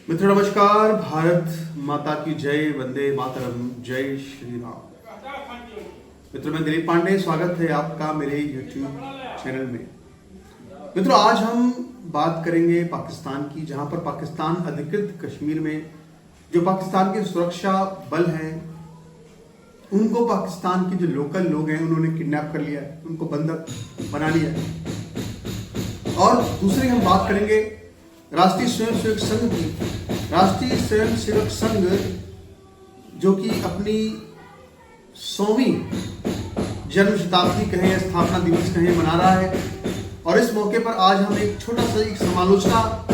मित्रों नमस्कार। भारत माता की जय, वंदे मातरम, जय श्री राम। मित्रों मैं दिलीप पांडे, स्वागत है आपका मेरे YouTube चैनल में। मित्रों आज हम बात करेंगे पाकिस्तान की, जहां पर पाकिस्तान अधिकृत कश्मीर में जो पाकिस्तान के सुरक्षा बल हैं उनको पाकिस्तान के जो लोकल लोग हैं उन्होंने किडनैप कर लिया है, उनको बंधक बना लिया है। और दूसरी हम बात करेंगे राष्ट्रीय स्वयंसेवक संघ की। राष्ट्रीय स्वयंसेवक संघ जो कि अपनी 100वीं जन्म शताब्दी कहें या स्थापना दिवस कहें मना रहा है, और इस मौके पर आज हम एक छोटा सा एक समालोचना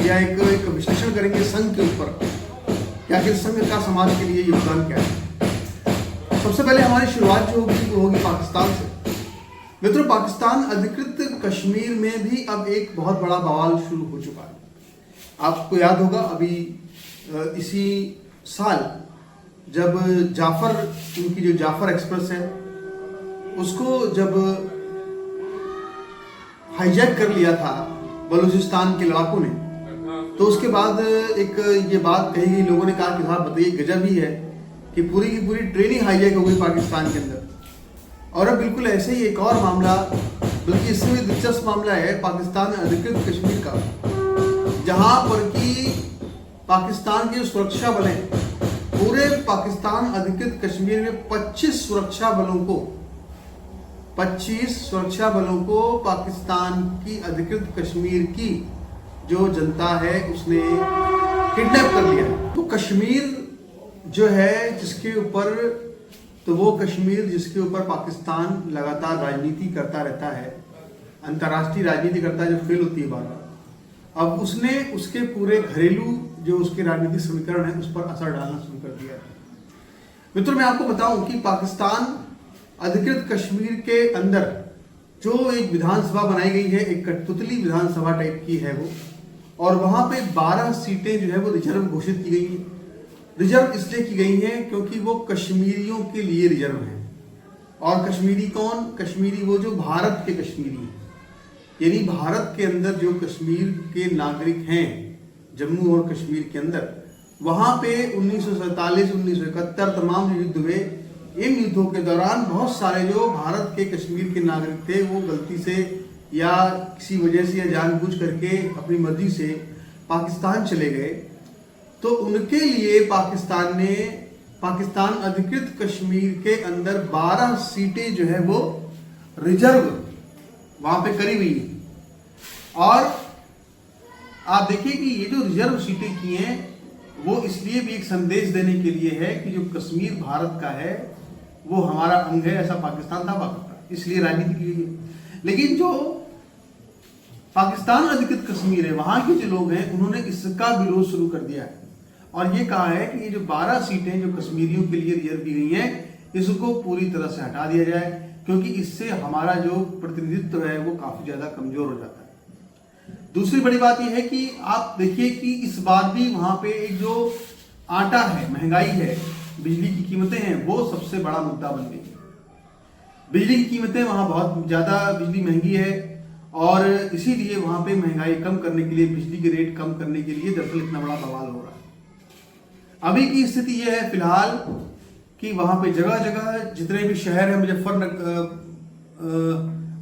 या एक विश्लेषण करेंगे संघ के ऊपर कि आखिर संघ का समाज के लिए योगदान क्या है। सबसे पहले हमारी शुरुआत जो होगी वो होगी पाकिस्तान से। मित्रों पाकिस्तान अधिकृत कश्मीर में भी अब एक बहुत बड़ा बवाल शुरू हो चुका है। आपको याद होगा अभी इसी साल जब उनकी जो जाफर एक्सप्रेस है उसको जब हाईजैक कर लिया था बलूचिस्तान के लड़ाकों ने, तो उसके बाद एक ये बात कही गई, लोगों ने कहा कि साहब बताइए गजब ही है कि पूरी की पूरी ट्रेनिंग हाईजैक हो गई पाकिस्तान के अंदर। और अब बिल्कुल ऐसे ही एक और मामला, बल्कि इससे भी दिलचस्प मामला है पाकिस्तान अधिकृत कश्मीर का, जहां पर कि पाकिस्तान के सुरक्षा बल हैं, पूरे पाकिस्तान अधिकृत कश्मीर में 25 सुरक्षा बलों को पाकिस्तान की अधिकृत कश्मीर की जो जनता है उसने किडनैप कर लिया। तो कश्मीर जो है जिसके ऊपर पाकिस्तान लगातार राजनीति करता रहता है, अंतर्राष्ट्रीय राजनीति करता है जो फेल होती है बार। अब उसने उसके पूरे घरेलू जो उसके राजनीतिक समीकरण है उस पर असर डालना शुरू कर दिया है। मित्रों मैं आपको बताऊं कि पाकिस्तान अधिकृत कश्मीर के अंदर जो एक विधानसभा बनाई गई है, एक कठपुतली विधानसभा टाइप की है वो, और वहां पे 12 सीटें जो है वो रिजर्व घोषित की गई है। रिजर्व इसलिए की गई है क्योंकि वो कश्मीरियों के लिए रिजर्व है। और कश्मीरी कौन? कश्मीरी वो जो भारत के कश्मीरी हैं, यानी भारत के अंदर जो कश्मीर के नागरिक हैं, जम्मू और कश्मीर के अंदर, वहां पे 1947, 1971 तमाम जो युद्ध हुए, इन युद्धों के दौरान बहुत सारे जो भारत के कश्मीर के नागरिक थे वो गलती से या किसी वजह से या जानबूझ करके अपनी मर्जी से पाकिस्तान चले गए। तो उनके लिए पाकिस्तान अधिकृत कश्मीर के अंदर 12 सीटें जो है वो रिजर्व वहां पे करी हुई है। और आप देखिए कि ये जो रिजर्व सीटें की हैं वो इसलिए भी एक संदेश देने के लिए है कि जो कश्मीर भारत का है वो हमारा अंग है, ऐसा पाकिस्तान दावा करता है, इसलिए राजनीति की गई है। लेकिन जो पाकिस्तान अधिकृत कश्मीर है वहां के जो लोग हैं उन्होंने इसका विरोध शुरू कर दिया है और ये कहा है कि ये जो 12 सीटें जो कश्मीरियों के लिए रिजर्व की गई हैं इसको पूरी तरह से हटा दिया जाए, क्योंकि इससे हमारा जो प्रतिनिधित्व है वो काफी ज्यादा कमजोर हो जाता है। दूसरी बड़ी बात यह है कि आप देखिए कि इस बार भी वहां पे एक जो आटा है, महंगाई है, बिजली की कीमतें हैं, वो सबसे बड़ा मुद्दा बन गई है। बिजली की कीमतें वहां बहुत ज्यादा बिजली महंगी है और इसीलिए वहां पे महंगाई कम करने के लिए, बिजली के रेट कम करने के लिए दरअसल इतना बड़ा बवाल हो रहा है। अभी की स्थिति यह है फिलहाल कि वहां पे जगह जगह जितने भी शहर है,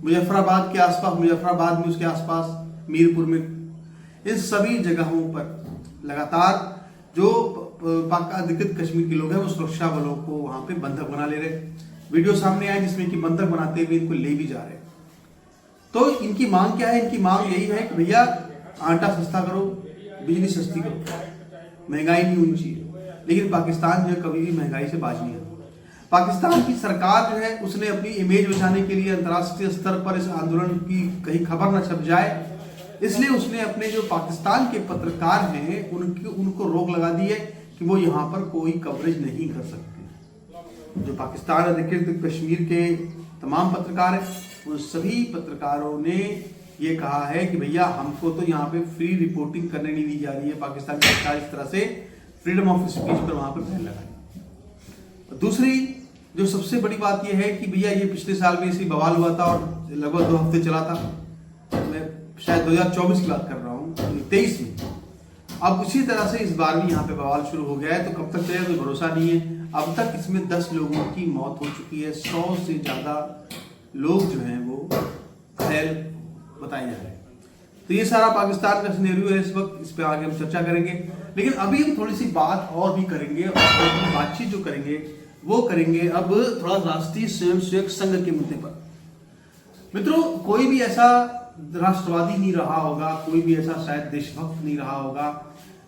मुजफ्फराबाद के आसपास, मुजफ्फराबाद में उसके आसपास, मीरपुर में, इन सभी जगहों पर लगातार जो अधिकृत कश्मीर के लोग हैं वो सुरक्षा बलों को वहां पे बंधक बना ले रहे। वीडियो सामने आए जिसमें कि बंधक बनाते हुए इनको ले भी जा रहे। तो इनकी मांग क्या है? इनकी मांग यही है कि भैया आटा सस्ता करो, बिजली सस्ती करो, महंगाई नहीं होनी चाहिए। लेकिन पाकिस्तान जो है कभी भी महंगाई से बाज नहीं आता। पाकिस्तान की सरकार जो है उसने अपनी इमेज बचाने के लिए अंतर्राष्ट्रीय स्तर पर इस आंदोलन की कहीं खबर न छप जाए, इसलिए उसने अपने जो पाकिस्तान के पत्रकार हैं उनको रोक लगा दी है कि वो यहाँ पर कोई कवरेज नहीं कर सकते। जो पाकिस्तान अधिकृत कश्मीर के तमाम पत्रकार हैं उन सभी पत्रकारों ने ये कहा है कि भैया हमको तो यहाँ पे फ्री रिपोर्टिंग करने नहीं दी जा रही है। पाकिस्तान की सरकार इस तरह से फ्रीडम ऑफ स्पीच पर वहां पे बैन लगाई। दूसरी जो सबसे बड़ी बात यह है कि भैया ये पिछले साल में इसी बवाल हुआ था और लगभग 2 हफ्ते चला था। मैं शायद 2024 की बात कर रहा हूँ, 23 में अब उसी तरह से इस बार भी यहाँ पे बवाल शुरू हो गया है, तो कब तक चलेगा कोई भरोसा नहीं है। अब तक इसमें 10 लोगों की मौत हो चुकी है, 100 से ज्यादा लोग जो हैं वो घायल बताए जा रहे हैं। तो ये सारा पाकिस्तान का सिनेरियो है इस वक्त, इस पे आगे हम चर्चा करेंगे। लेकिन अभी हम थोड़ी सी बात और भी करेंगे, और बातचीत जो करेंगे वो करेंगे अब थोड़ा राष्ट्रीय स्वयंसेवक संघ के मुद्दे पर। मित्रों, कोई भी ऐसा राष्ट्रवादी नहीं रहा होगा, कोई भी ऐसा शायद देशभक्त नहीं रहा होगा,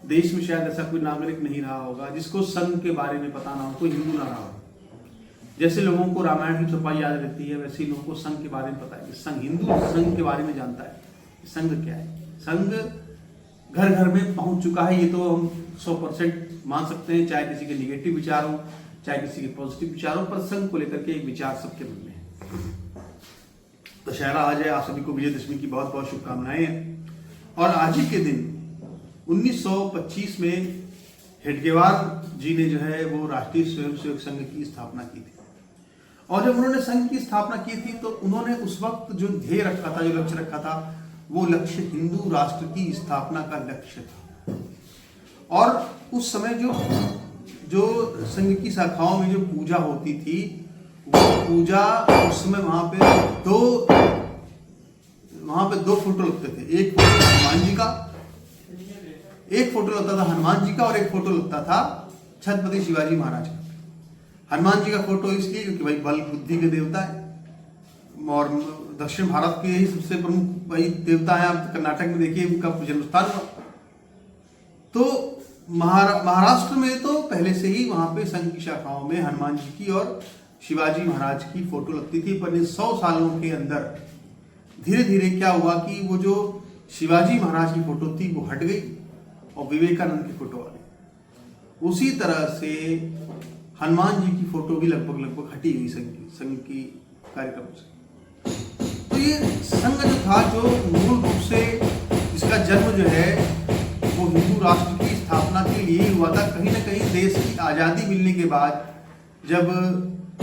देश में शायद ऐसा कोई नागरिक नहीं रहा होगा जिसको संघ के बारे में पता ना हो, कोई हिंदू ना रहा हो। जैसे लोगों को रामायण की चौपाई याद रहती है, वैसे ही लोगों को संघ के बारे में पता है कि संघ, हिंदू संघ के बारे में जानता है संघ क्या है। संघ घर घर में पहुंच चुका है, ये तो हम 100% मान सकते हैं, चाहे किसी के निगेटिव विचार हो चाहे किसी के पॉजिटिव विचार हो, पर संघ को लेकर के एक विचार सबके मन में है। दशहरा आज है, आप सभी को विजयदशमी की बहुत बहुत शुभकामनाएं हैं। और आज ही के दिन 1925 में हेडगेवार जी ने जो है वो राष्ट्रीय स्वयंसेवक संघ की स्थापना की थी। और जब उन्होंने संघ की स्थापना की थी तो उन्होंने उस वक्त जो ध्येय रखा था, जो लक्ष्य रखा था, वो लक्ष्य हिंदू राष्ट्र की स्थापना का लक्ष्य था। और उस समय जो संघ की शाखाओं में जो पूजा होती थी, वो पूजा उस समय वहां पे दो फोटो लगते थे। एक फोटो हनुमान जी का, एक फोटो लगता था हनुमान जी का, और एक फोटो लगता था छत्रपति शिवाजी महाराज का। हनुमान जी का फोटो इसलिए क्योंकि भाई बल बुद्धि के देवता है, और दक्षिण भारत के यही सबसे प्रमुख भाई देवता है। आप कर्नाटक में देखिए उनका जन्म स्थान हुआ। तो महाराष्ट्र में तो पहले से ही वहां पे संघ की शाखाओं में हनुमान जी की और शिवाजी महाराज की फोटो लगती थी। पर 100 सालों के अंदर धीरे धीरे क्या हुआ कि वो जो शिवाजी महाराज की फोटो थी वो हट गई और विवेकानंद की फोटो आ गई। उसी तरह से हनुमान जी की फोटो भी लगभग हटी हुई संघ की कार्यक्रम से। तो ये संघ जो था, जो मूल रूप से इसका जन्म जो है वो हिंदू राष्ट्र की स्थापना के लिए ही हुआ था। कहीं ना कहीं देश की आजादी मिलने के बाद जब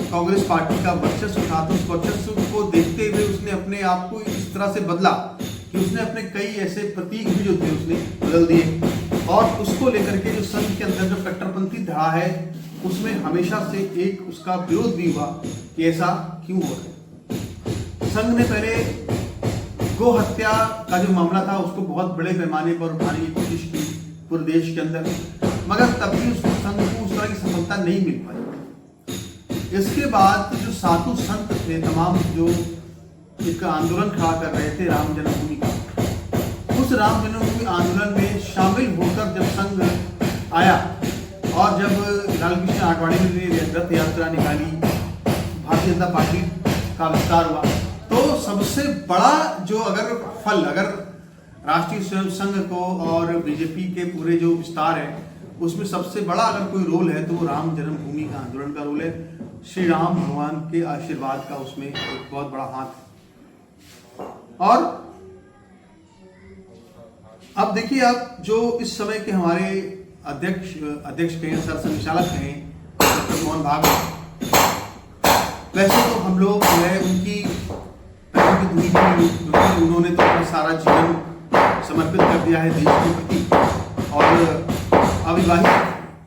कांग्रेस पार्टी का वर्चस्व था, तो उस वर्चस्व को देखते हुए उसने अपने आप को इस तरह से बदला कि उसने अपने कई ऐसे प्रतीक भी जो थे उसने बदल दिए। और उसको लेकर के जो संघ के अंदर जो कट्टरपंथी धड़ा है, उसमें हमेशा से एक उसका विरोध भी हुआ कि ऐसा क्यों हो रहा है। संघ ने पहले गो हत्या का जो मामला था उसको बहुत बड़े पैमाने पर उठाने की कोशिश की पूरे देश के अंदर, मगर तब भी उस संघ को उस तरह की सफलता नहीं मिल पाई। इसके बाद जो साधु संत थे, तमाम जो एक आंदोलन खड़ा कर रहे थे राम जन्मभूमि का, उस राम जन्मभूमि आंदोलन में शामिल होकर जब संघ आया और जब लाल कृष्ण आडवाणी ने रथ यात्रा निकाली, भारतीय जनता पार्टी का विस्तार हुआ, तो सबसे बड़ा जो अगर राष्ट्रीय स्वयं संघ को और बीजेपी के पूरे जो विस्तार है उसमें सबसे बड़ा अगर कोई रोल है तो वो राम जन्मभूमि का आंदोलन का रोल है। श्री राम भगवान के आशीर्वाद का उसमें एक बहुत बड़ा हाथ है। और अब देखिए, आप जो इस समय के हमारे अध्यक्ष कहें, सरसंघचालक कहें, डॉक्टर मोहन भागवत, वैसे तो हम लोग जो है उनकी उन्होंने तो अपना सारा जीवन समर्पित कर दिया है देश के प्रति, और अविवाहित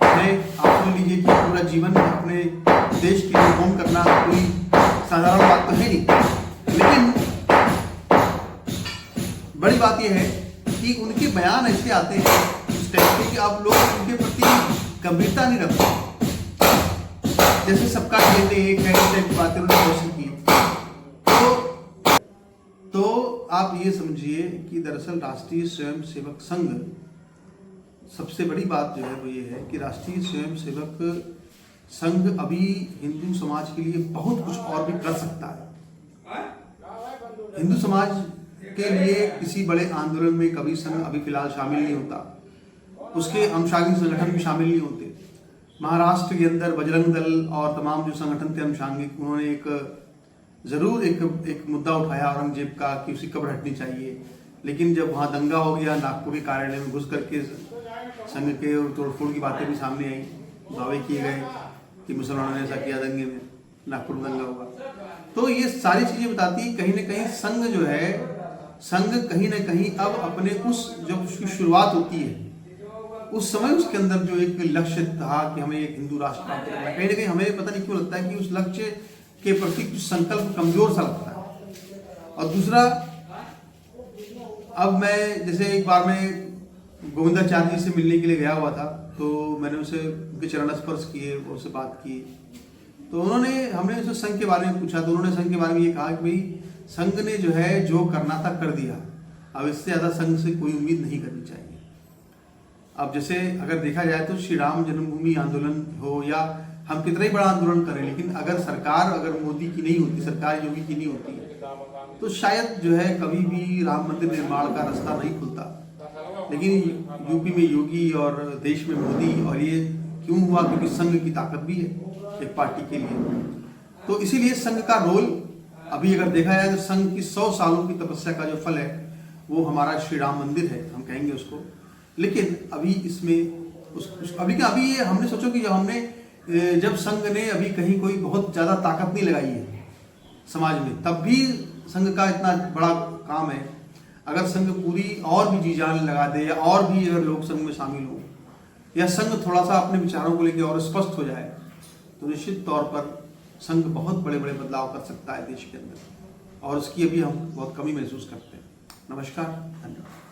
है। आप समझ लीजिए कि पूरा जीवन अपने देश के लिए होम करना कोई साधारण बात तो है नहीं। लेकिन बड़ी बात यह है कि उनके बयान ऐसे आते हैं उस टाइप के कि आप लोग उनके प्रति गंभीरता नहीं रखते, जैसे सबका कहते एक है, इस टाइप की बातें उन्होंने कोशिश की। तो आप ये समझिए कि दरअसल राष्ट्रीय स्वयंसेवक संघ, सबसे बड़ी बात जो है वो ये है कि राष्ट्रीय स्वयंसेवक संघ अभी हिंदू समाज के लिए बहुत कुछ और भी कर सकता है। हिंदू समाज के लिए किसी बड़े आंदोलन में कभी संघ अभी फिलहाल शामिल नहीं होता, उसके अनुषांगिक संगठन भी शामिल नहीं होते। महाराष्ट्र के अंदर बजरंग दल और तमाम जो संगठन थे अनुषांगिक, उन्होंने जरूर एक मुद्दा उठाया औरंगजेब का कि उसकी कब्र हटनी चाहिए। लेकिन जब वहां दंगा हो गया, नागपुर के कार्यालय में घुस करके संघ के और तोड़फोड़ की बातें भी सामने आई, दावे किए गए कि मुसलमानों ने ऐसा किया, दंगे में नागपुर में दंगा हुआ। तो ये सारी चीजें बताती है कहीं ना कहीं संघ जो है, संघ कहीं ना कहीं अब अपने उस जब उसकी शुरुआत होती है उस समय उसके अंदर जो एक लक्ष्य था कि हमें एक हिंदू राष्ट्र प्राप्त करना है, कहीं ना कहीं हमें पता नहीं क्यों लगता है कि उस लक्ष्य के प्रति कुछ संकल्प कमजोर सा लगता है। और दूसरा, अब मैं जैसे एक बार मैं गोविंदाचार्य जी से मिलने के लिए गया हुआ था, तो मैंने उसे उनके चरण स्पर्श किए, उनसे बात की, तो हमने उसे संघ के बारे में पूछा, तो उन्होंने संघ के बारे में ये कहा कि भाई संघ ने जो है जो करना था कर दिया, अब इससे ज़्यादा संघ से कोई उम्मीद नहीं करनी चाहिए। अब जैसे अगर देखा जाए तो श्री राम जन्मभूमि आंदोलन हो या हम कितना ही बड़ा आंदोलन करें, लेकिन अगर मोदी की नहीं होती, सरकार योगी की नहीं होती, तो शायद जो है कभी भी राम मंदिर निर्माण का रास्ता नहीं खुलता। लेकिन यूपी में योगी और देश में मोदी, और ये क्यों हुआ? क्योंकि संघ की ताकत भी है एक पार्टी के लिए। तो इसीलिए संघ का रोल अभी अगर देखा जाए तो संघ की 100 सालों की तपस्या का जो फल है वो हमारा श्री राम मंदिर है, हम कहेंगे उसको। लेकिन अभी इसमें अभी ये हमने सोचो कि जब संघ ने अभी कहीं कोई बहुत ज़्यादा ताकत नहीं लगाई है समाज में, तब भी संघ का इतना बड़ा काम है। अगर संघ पूरी और भी जी जान लगा दे, या और भी अगर लोग संघ में शामिल हो, या संघ थोड़ा सा अपने विचारों को लेकर और स्पष्ट हो जाए, तो निश्चित तौर पर संघ बहुत बड़े बड़े बदलाव कर सकता है देश के अंदर, और उसकी अभी हम बहुत कमी महसूस करते हैं। नमस्कार, धन्यवाद।